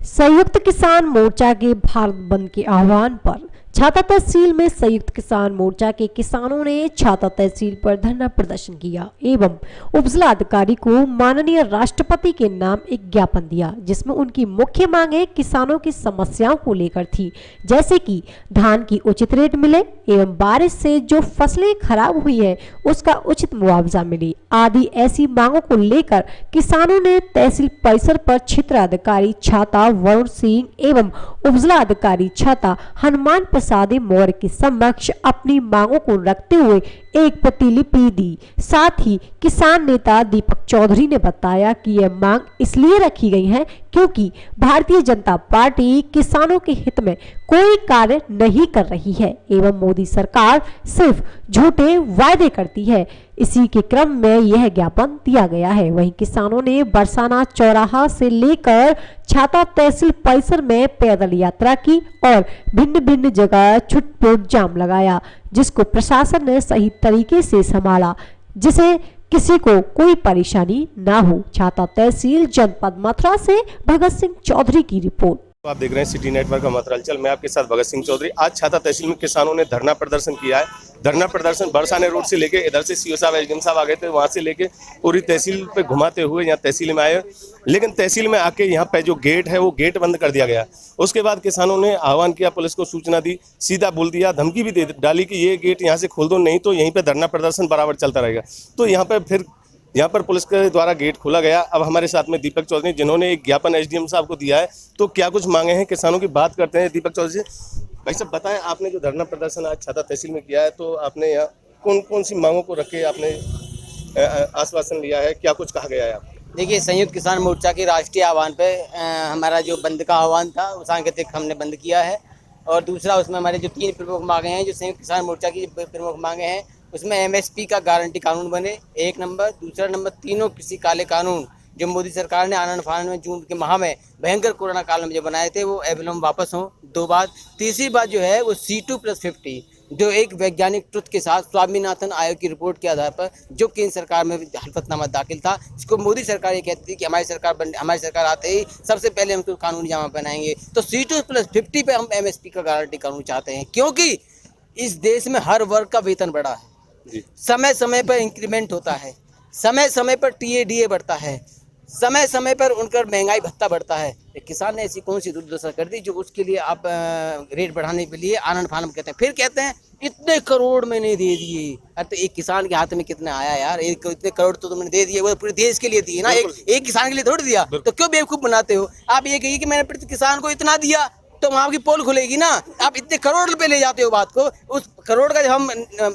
संयुक्त किसान मोर्चा के भारत बंद के आह्वान पर छाता तहसील में संयुक्त किसान मोर्चा के किसानों ने छाता तहसील पर धरना प्रदर्शन किया एवं उपजिला अधिकारी को माननीय राष्ट्रपति के नाम एक ज्ञापन दिया, जिसमें उनकी मुख्य मांगे किसानों की समस्याओं को लेकर थी, जैसे कि धान की उचित रेट मिले एवं बारिश से जो फसलें खराब हुई है उसका उचित मुआवजा मिले आदि ऐसी मांगों को लेकर किसानों ने तहसील परिसर पर क्षेत्राधिकारी छाता वरुण सिंह एवं उपजिला अधिकारी छाता हनुमान प्रसाद मौर्य के समक्ष अपनी मांगों को रखते हुए एक प्रतिलिपि दी। साथ ही किसान नेता दीपक चौधरी ने बताया कि यह मांग इसलिए रखी गई है क्योंकि भारतीय जनता पार्टी किसानों के हित में कोई कार्य नहीं कर रही है एवं मोदी सरकार सिर्फ झूठे वायदे करती है। इसी के क्रम में यह ज्ञापन दिया गया है। वहीं किसानों ने बरसाना चौराहा से लेकर छाता तहसील परिसर में पैदल यात्रा की और भिन्न भिन्न जगह छुटपुट जाम लगाया, जिसको प्रशासन ने सही तरीके से संभाला, जिसे किसी को कोई परेशानी ना हो। छाता तहसील जनपद मथुरा से भगत सिंह चौधरी की रिपोर्ट। तो आप देख रहे हैं सिटी नेटवर्क का मथुरांचल। मैं आपके साथ भगत सिंह चौधरी। आज छाता तहसील में किसानों ने धरना प्रदर्शन किया है। धरना प्रदर्शन बरसाने रोड से लेके इधर से सीओ साहब एसडीएम साहब आ गए थे, वहां से लेके पूरी तहसील पे घुमाते हुए यहाँ तहसील में आए। लेकिन तहसील में आके यहाँ पे जो गेट है वो गेट बंद कर दिया गया। उसके बाद किसानों ने आह्वान किया, पुलिस को सूचना दी, सीधा बोल दिया, धमकी भी दे डाली कि ये गेट यहाँ से खोल दो, नहीं तो यहीं पे धरना प्रदर्शन बराबर चलता रहेगा। तो यहाँ पर पुलिस के द्वारा गेट खोला गया। अब हमारे साथ में दीपक चौधरी, जिन्होंने एक ज्ञापन एसडीएम साहब को दिया है। तो क्या कुछ मांगे हैं किसानों की, बात करते हैं दीपक चौधरी से। भाई साहब बताएं, आपने जो धरना प्रदर्शन आज छाता तहसील में किया है, तो आपने यहाँ कौन कौन सी मांगों को रख के आपने आश्वासन लिया है, क्या कुछ कहा गया है आपको? देखिए, संयुक्त किसान मोर्चा के राष्ट्रीय आह्वान पे हमारा जो बंद का आह्वान था उस सांकेतिक हमने बंद किया है। और दूसरा, उसमें हमारे जो 3 प्रमुख मांगे हैं, जो संयुक्त किसान मोर्चा की प्रमुख मांगे हैं, उसमें एमएसपी का गारंटी कानून बने, 1 नंबर। दूसरा नंबर, तीनों कृषि काले कानून जो मोदी सरकार ने आनंद फानंद में जून के माह में भयंकर कोरोना काल में जो बनाए थे वो एवलम वापस हों। 2 बात। तीसरी बात जो है वो C2+50 जो एक वैज्ञानिक ट्रुथ के साथ स्वामीनाथन आयोग की रिपोर्ट के आधार पर जो केंद्र सरकार में हल्फतनामा दाखिल था, इसको मोदी सरकार ये कहती थी कि हमारी सरकार आते ही सबसे पहले हम कानूनी जामा पहनाएंगे। तो C2+50 पे हम एमएसपी का गारंटी कानून चाहते हैं, क्योंकि इस देश में हर वर्ग का वेतन बढ़ा है, समय समय पर इंक्रीमेंट होता है, समय समय पर TADA बढ़ता है, समय समय पर उनका महंगाई भत्ता बढ़ता है। किसान ने ऐसी कौन सी दुर्दशा कर दी जो उसके लिए आप रेट बढ़ाने के लिए आनंद फानंद कहते हैं। फिर कहते हैं इतने करोड़ मैंने दे दिए। अरे तो एक किसान के हाथ में कितना आया यार? इतने करोड़ तो तुमने दे दिए, वो पूरे देश के लिए दिए ना, एक किसान के लिए थोड़ी दिया। तो क्यों बेवकूफ बनाते हो? आप ये कहिए कि मैंने प्रति किसान को इतना दिया तो वहाँ की पोल खुलेगी ना। आप इतने करोड़ रुपए ले जाते हो बात को, उस करोड़ का जब हम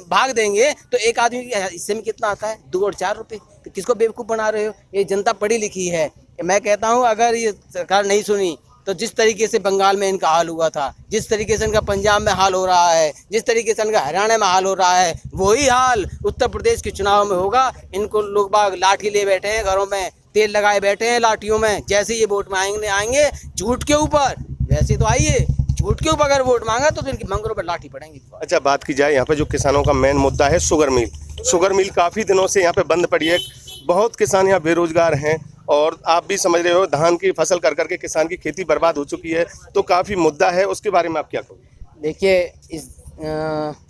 भाग देंगे तो एक आदमी के हिस्से में कितना आता है? 2 और 4 रुपए। तो किसको बेवकूफ़ बना रहे हो? ये जनता पढ़ी लिखी है। मैं कहता हूँ अगर ये सरकार नहीं सुनी तो जिस तरीके से बंगाल में इनका हाल हुआ था, जिस तरीके से इनका पंजाब में हाल हो रहा है, जिस तरीके से इनका हरियाणा में हाल हो रहा है, वही हाल उत्तर प्रदेश के चुनाव में होगा। इनको लोग बाग लाठी ले बैठे हैं, घरों में तेल लगाए बैठे हैं लाठियों में। जैसे ये वोट में आएंगे झूठ के ऊपर, वैसे तो आइए झूठ के ऊपर अगर वोट मांगा तो इनकी मंगलों पर लाठी पड़ेंगी। अच्छा, बात की जाए यहाँ पे जो किसानों का मेन मुद्दा है शुगर मिल। शुगर मिल काफ़ी दिनों से यहाँ पे बंद पड़ी है। बहुत किसान यहाँ बेरोजगार हैं और आप भी समझ रहे हो, धान की फसल कर करके किसान की खेती बर्बाद हो चुकी है। तो काफ़ी मुद्दा है, उसके बारे में आप क्या कहोगे? देखिए, इस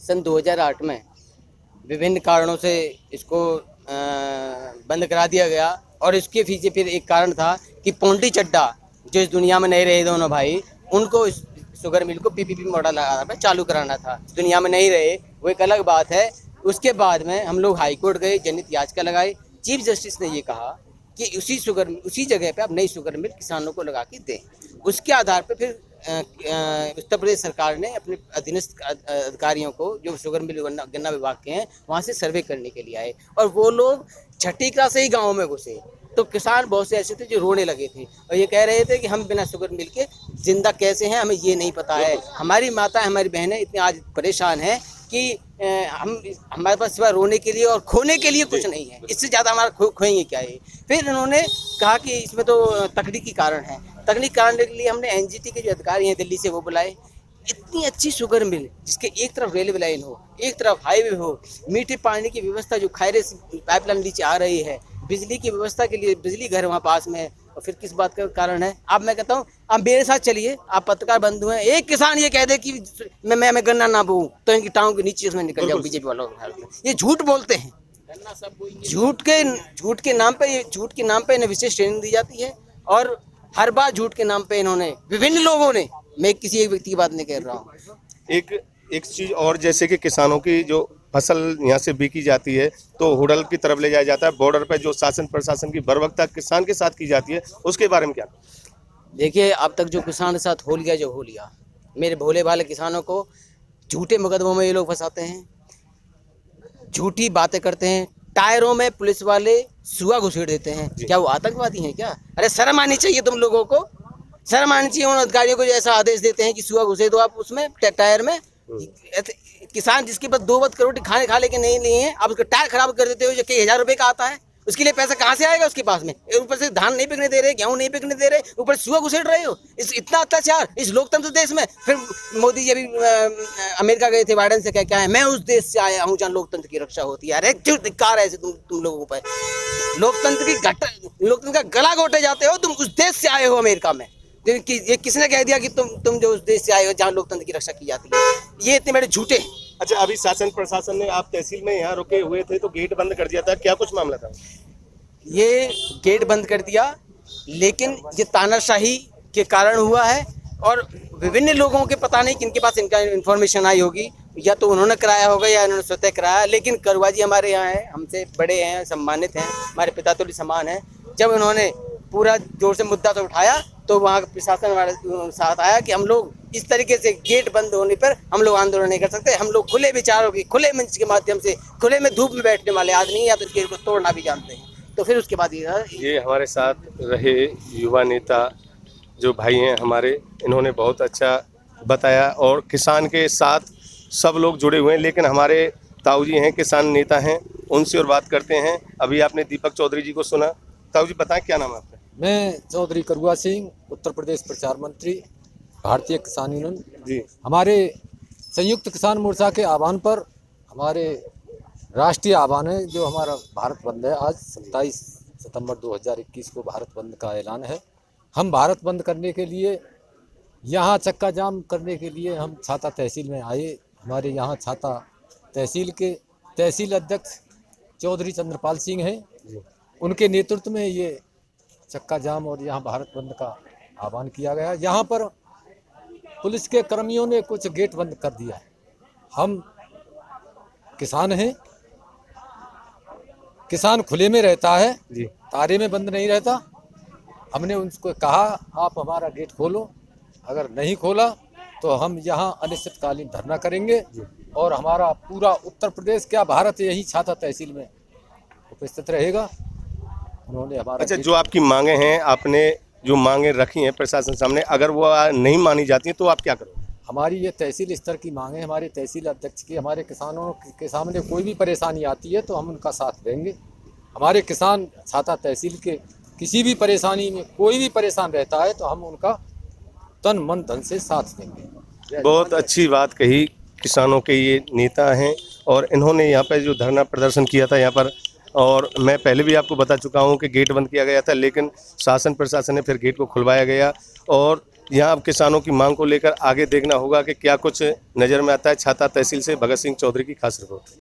सन 2008 में विभिन्न कारणों से इसको बंद करा दिया गया। और इसके पीछे फिर एक कारण था कि पोंटी चड्डा जो इस दुनिया में नहीं रहे दोनों भाई, उनको इस शुगर मिल को PPP मॉडल पर चालू कराना था। दुनिया में नहीं रहे, वो एक अलग बात है। उसके बाद में हम लोग हाई कोर्ट गए, जनहित याचिका लगाई। चीफ जस्टिस ने ये कहा कि उसी जगह पे आप नई शुगर मिल किसानों को लगा के दें। उसके आधार पर फिर उत्तर प्रदेश सरकार ने अपने अधीनस्थ अधिकारियों को जो शुगर मिल गन्ना विभाग के हैं वहाँ से सर्वे करने के लिए आए, और वो लोग छठी क्लास से ही गाँव में घुसे। तो किसान बहुत से ऐसे थे जो रोने लगे थे और ये कह रहे थे कि हम बिना शुगर मिल के जिंदा कैसे हैं, हमें ये नहीं पता है। हमारी माता, हमारी बहनें इतनी आज परेशान हैं कि हमारे पास सिवा रोने के लिए और खोने के लिए कुछ नहीं है। इससे ज़्यादा हमारा खोएंगे क्या है? फिर इन्होंने कहा कि इसमें तो तकनीकी कारण है। तकनीकी कारण के लिए हमने NGT के जो अधिकारी हैं दिल्ली से वो बुलाए। इतनी अच्छी शुगर मिल जिसके एक तरफ रेलवे लाइन हो, एक तरफ हाईवे हो, मीठे पानी की व्यवस्था जो खायरे से पाइपलाइन नीचे आ रही है, बिजली की व्यवस्था के लिए बिजली घर वहाँ पास में है, और फिर किस बात का कारण है? अब मैं कहता हूँ आप मेरे साथ चलिए, आप पत्रकार बंधु हैं, एक किसान ये कह दे कि मैं गन्ना ना बोऊं तो इनकी टांगों के नीचे उसमें निकल जाऊं बीजेपी वालों के। ये झूठ बोलते हैं, झूठ के नाम पे इन्हें विशेष ट्रेनिंग दी जाती है और हर बार झूठ के नाम पे इन्होंने विभिन्न लोगों ने, मैं किसी एक व्यक्ति की बात नहीं कर रहा हूँ। एक चीज और, जैसे कि किसानों की जो फसल यहाँ से बिकी जाती है तो हुडल की तरफ ले जाया जाता है, बॉर्डर पे जो शासन प्रशासन की बर्बरता किसान के साथ की जाती है, उसके बारे में क्या? देखिए, अब तक जो किसान के साथ हो लिया जो हो लिया, मेरे भोले भाले किसानों को झूठे मुकदमों में ये लोग फंसाते हैं, झूठी बातें करते हैं, टायरों में पुलिस वाले सुआ घुसेड़ देते हैं। क्या वो आतंकवादी हैं क्या? अरे शर्म आनी चाहिए तुम लोगों को, शर्म आनी चाहिए उन अधिकारियों को जो ऐसा आदेश देते हैं कि सुआ घुसे दो आप उसमें टायर में। किसान जिसके पास 2 वक्त रोटी खाने खा लेके नहीं लिए हैं, आप उसका टायर खराब कर देते हो जो कई हजार रुपए का आता है, उसके लिए पैसा कहाँ से आएगा उसके पास में? ऊपर से धान नहीं बिकने दे रहे, गेहूं नहीं बिकने दे रहे, ऊपर सुआ घुसेड़ रहे हो। इतना अत्याचार इस लोकतंत्र देश में। फिर मोदी जी अभी अमेरिका गए थे, बाइडेन से क्या है, मैं उस देश से आया हूँ जहाँ लोकतंत्र की रक्षा होती है। अरे क्यों धिक्कार है ऐसे तुम लोगों पर? लोकतंत्र का गला घोटे जाते हो, तुम उस देश से आए हो अमेरिका में। ये किसने कह दिया कि तुम जो उस देश से आए हो जहाँ लोकतंत्र की रक्षा की जाती है? ये इतने बड़े झूठे। अच्छा, अभी शासन प्रशासन ने, आप तहसील में यहाँ रुके हुए थे तो गेट बंद कर दिया था, क्या कुछ मामला था? ये गेट बंद कर दिया, लेकिन ये तानाशाही के कारण हुआ है और विभिन्न लोगों के पता नहीं किनके पास इनका इन्फॉर्मेशन आई होगी, या तो उन्होंने कराया होगा या इन्होंने स्वतः कराया। लेकिन करुआ जी हमारे यहाँ है, हमसे बड़े हैं, सम्मानित हैं, हमारे पिता तुल्य समान हैं। जब उन्होंने पूरा जोर से मुद्दा तो उठाया तो वहाँ प्रशासन हमारे साथ आया कि हम लोग इस तरीके से गेट बंद होने पर हम लोग आंदोलन नहीं कर सकते। हम लोग खुले विचारों की, खुले मंच के माध्यम से, खुले में धूप में बैठने वाले आदमी या तो गेट को तोड़ना भी जानते हैं। तो फिर उसके बाद ये हमारे साथ रहे युवा नेता जो भाई हैं हमारे, इन्होंने बहुत अच्छा बताया और किसान के साथ सब लोग जुड़े हुए हैं। लेकिन हमारे ताऊ जी हैं, किसान नेता हैं, उनसे और बात करते हैं। अभी आपने दीपक चौधरी जी को सुना। ताऊ जी बताएं, क्या नाम है आपका? मैं चौधरी करुआ सिंह, उत्तर प्रदेश प्रचार मंत्री, भारतीय किसान यूनियन जी। हमारे संयुक्त किसान मोर्चा के आह्वान पर, हमारे राष्ट्रीय आह्वान है जो हमारा भारत बंद है। आज 27 सितंबर 2021 को भारत बंद का ऐलान है। हम भारत बंद करने के लिए, यहाँ चक्का जाम करने के लिए हम छाता तहसील में आए। हमारे यहाँ छाता तहसील के तहसील अध्यक्ष चौधरी चंद्रपाल सिंह हैं, उनके नेतृत्व में ये चक्का जाम और यहाँ भारत बंद का आह्वान किया गया। यहाँ पर पुलिस के कर्मियों ने कुछ गेट बंद कर दिया है। हम किसान हैं, किसान खुले में रहता है जी, तारे में बंद नहीं रहता। हमने उनको कहा आप हमारा गेट खोलो, अगर नहीं खोला तो हम यहाँ अनिश्चितकालीन धरना करेंगे और हमारा पूरा उत्तर प्रदेश, क्या भारत, यही छाता तहसील में उपस्थित रहेगा। उन्होंने हमारा, अच्छा, जो आपकी मांगे हैं, आपने जो मांगे रखी हैं प्रशासन सामने, अगर वो नहीं मानी जाती हैं तो आप क्या करोगे? हमारी ये तहसील स्तर की मांग है, हमारे तहसील अध्यक्ष की। हमारे किसानों के सामने कोई भी परेशानी आती है तो हम उनका साथ देंगे। हमारे किसान छाता तहसील के किसी भी परेशानी में कोई भी परेशान रहता है तो हम उनका तन मन धन से साथ देंगे। बहुत अच्छी बात कही। किसानों के ये नेता हैं और इन्होंने यहाँ पर जो धरना प्रदर्शन किया था यहाँ पर, और मैं पहले भी आपको बता चुका हूँ कि गेट बंद किया गया था, लेकिन शासन प्रशासन ने फिर गेट को खुलवाया गया। और यहाँ अब किसानों की मांग को लेकर आगे देखना होगा कि क्या कुछ नज़र में आता है। छाता तहसील से भगत सिंह चौधरी की खास रिपोर्ट।